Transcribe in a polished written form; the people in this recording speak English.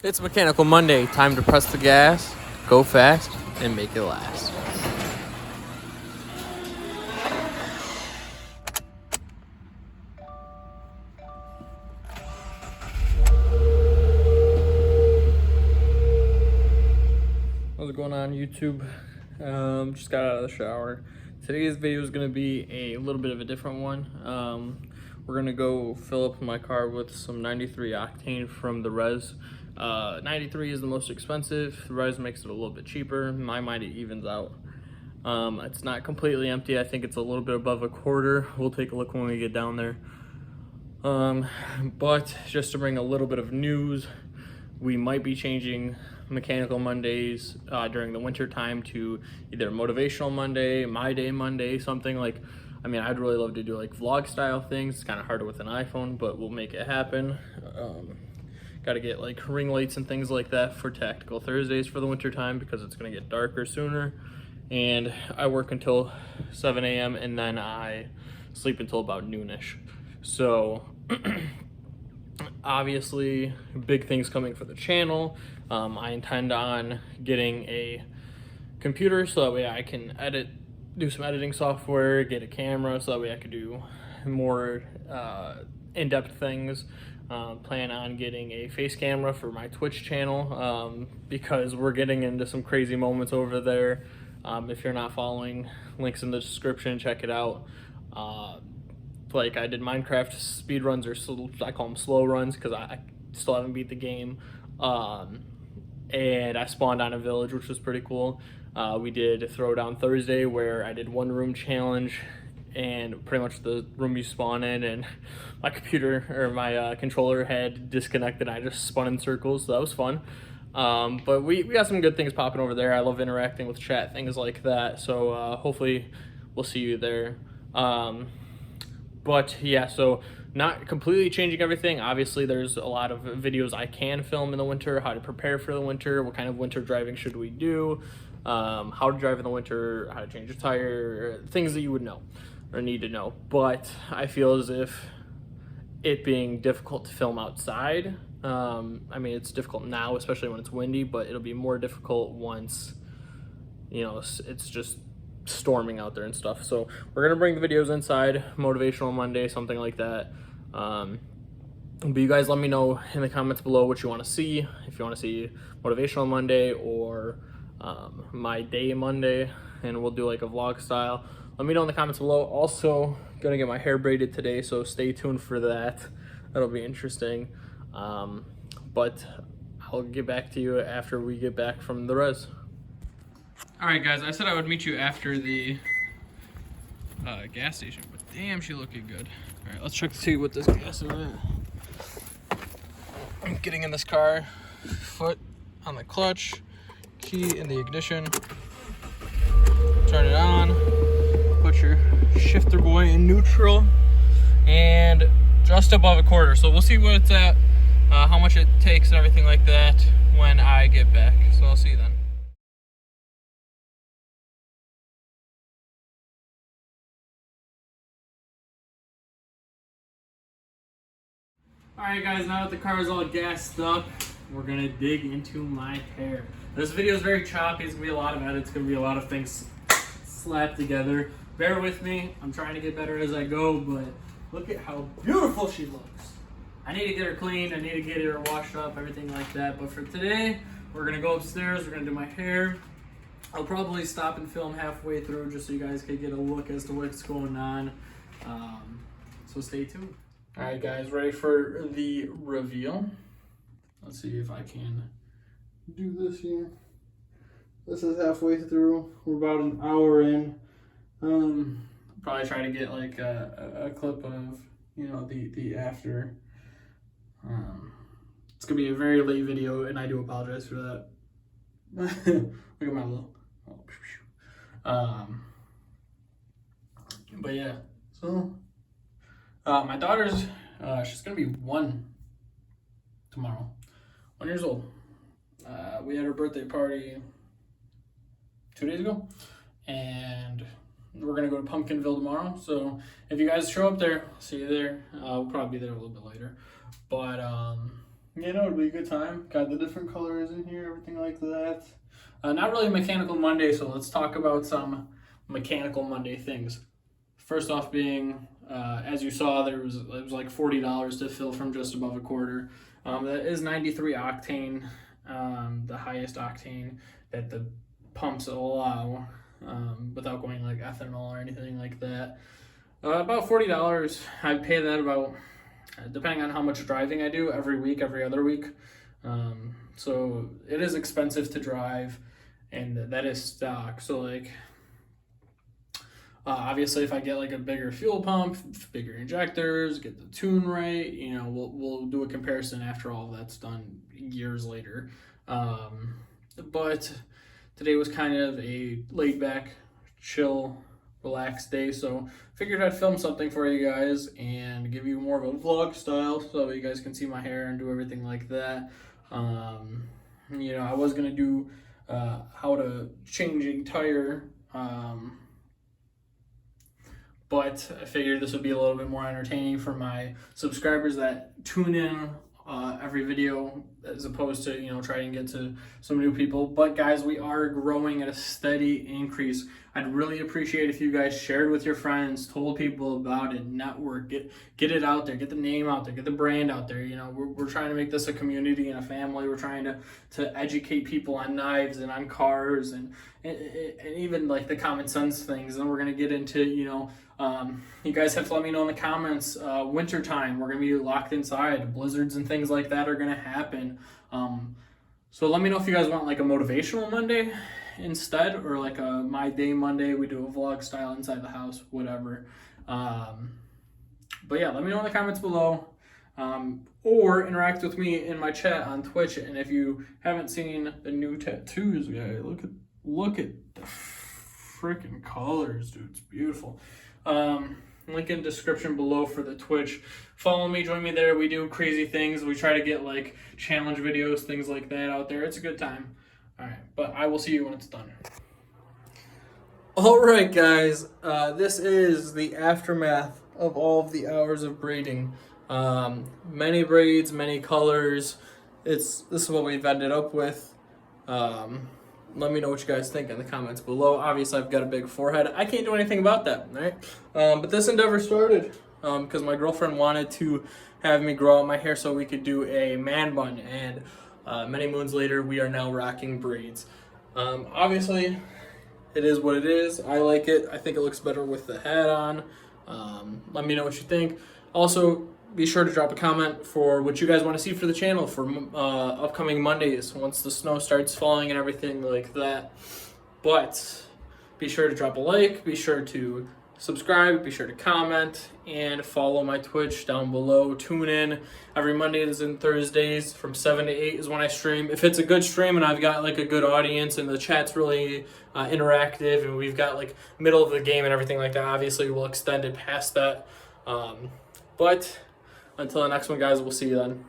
It's Mechanical Monday. Time to press the gas, go fast, and make it last. What's going on, YouTube? Just got out of the shower. Today's video is going to be a little bit of a different one. We're going to go fill up my car with some 93 octane from the Res. 93 is the most expensive. The Res makes it a little bit cheaper. In my mind, it evens out. It's not completely empty. I think it's a little bit above a quarter. We'll take a look when we get down there. But just to bring a little bit of news, we might be changing Mechanical Mondays during the winter time to either Motivational Monday, My Day Monday, something like. I mean, I'd really love to do like vlog style things. It's kind of harder with an iPhone, but we'll make it happen. Got to get like ring lights and things like that for Tactical Thursdays for the winter time because it's going to get darker sooner. And I work until 7 a.m. and then I sleep until about noonish. So obviously big things coming for the channel. I intend on getting a computer so that way I can do some editing software, get a camera so that way I could do more in-depth things. Plan on getting a face camera for my Twitch channel because we're getting into some crazy moments over there. If you're not following, links in the description, check it out. Like I did Minecraft speed runs, or I call them slow runs because I still haven't beat the game. And I spawned on a village, which was pretty cool. We did Throwdown Thursday where I did one room challenge, and pretty much the room you spawn in, and my computer or my controller had disconnected. I just spun in circles, so that was fun. But we got some good things popping over there. I love interacting with chat, things like that. So hopefully we'll see you there. But yeah, so not completely changing everything. Obviously, there's a lot of videos I can film in the winter, how to prepare for the winter, what kind of winter driving should we do, how to drive in the winter, how to change a tire, things that you would know or need to know. But I feel as if it being difficult to film outside, I mean, it's difficult now, especially when it's windy, but it'll be more difficult once, you know, it's just storming out there and stuff. So we're gonna bring the videos inside, Motivational Monday, something like that. But you guys let me know in the comments below what you want to see. If you want to see Motivational Monday or My Day Monday, and we'll do like a vlog style. Let me know in the comments below. Also gonna get my hair braided today, so stay tuned for that. That'll be interesting. But I'll get back to you after we get back from the Res. All right, guys, I said I would meet you after the gas station, but damn, she looking good. All right, let's check to see what this gas is at. I'm getting in this car, foot on the clutch, key in the ignition, turn it on, put your shifter boy in neutral, and just above a quarter. So we'll see what it's at, how much it takes and everything like that when I get back. So I'll see you then. Alright guys, now that the car is all gassed up, we're gonna dig into my hair. This video is very choppy. It's gonna be a lot of edits, gonna be a lot of things slapped together. Bear with me, I'm trying to get better as I go, but look at how beautiful she looks. I need to get her cleaned, I need to get her washed up, everything like that. But for today, we're gonna go upstairs, we're gonna do my hair. I'll probably stop and film halfway through just so you guys can get a look as to what's going on. So stay tuned. All right, guys, ready for the reveal? Let's see if I can do this here. This is halfway through. We're about an hour in. Probably try to get like a clip of, you know, the after. It's gonna be a very late video, and I do apologize for that. Look at my little. But yeah, so. My daughter's, she's gonna be 1 tomorrow, 1 years old. We had her birthday party 2 days ago, and we're gonna go to Pumpkinville tomorrow. So if you guys show up there, see you there. We'll probably be there a little bit later, but You know, it'd be a good time. Got the different colors in here, everything like that. Not really Mechanical Monday, so let's talk about some Mechanical Monday things. First off, being as you saw, it was like $40 to fill from just above a quarter. That is 93 octane, the highest octane that the pumps allow, without going like ethanol or anything like that. About $40. I pay that about, depending on how much driving I do, every week, every other week. So it is expensive to drive, and that is stock. So like, obviously, if I get like a bigger fuel pump, bigger injectors, get the tune right, you know, we'll do a comparison after all that's done years later. But today was kind of a laid back, chill, relaxed day, so figured I'd film something for you guys and give you more of a vlog style so you guys can see my hair and do everything like that. You know, I was gonna do how to change a tire, but I figured this would be a little bit more entertaining for my subscribers that tune in every video, as opposed to, you know, trying to get to some new people. But guys, we are growing at a steady increase. I'd really appreciate if you guys shared with your friends, told people about it, network, get it out there, get the name out there, get the brand out there. You know, we're trying to make this a community and a family. We're trying to educate people on knives and on cars and even like the common sense things. And we're gonna get into, you know, you guys have to let me know in the comments. Winter time, we're gonna be locked inside. Blizzards and things like that are gonna happen. So let me know if you guys want like a motivational Monday instead, or like a my day Monday. We do a vlog style inside the house, whatever. But yeah, let me know in the comments below. Or interact with me in my chat on Twitch. And if you haven't seen the new tattoos, guys, look at the freaking colors, dude. It's beautiful. Link in description below for the Twitch. Follow me, join me there. We do crazy things. We try to get like challenge videos, things like that out there. It's a good time. All right, but I will see you when it's done. All right, guys. This is the aftermath of all of the hours of braiding. Many braids, many colors. This is what we've ended up with. Let me know what you guys think in the comments below. Obviously, I've got a big forehead. I can't do anything about that, right? But this endeavor started because my girlfriend wanted to have me grow out my hair so we could do a man bun. And many moons later, we are now rocking braids. Obviously, it is what it is. I like it. I think it looks better with the hat on. Let me know what you think. Also, be sure to drop a comment for what you guys want to see for the channel for upcoming Mondays once the snow starts falling and everything like that. But be sure to drop a like, be sure to subscribe, be sure to comment, and follow my Twitch down below. Tune in every Mondays and Thursdays from 7 to 8 is when I stream. If it's a good stream and I've got like a good audience and the chat's really interactive and we've got like middle of the game and everything like that, obviously we'll extend it past that. But until the next one, guys, we'll see you then.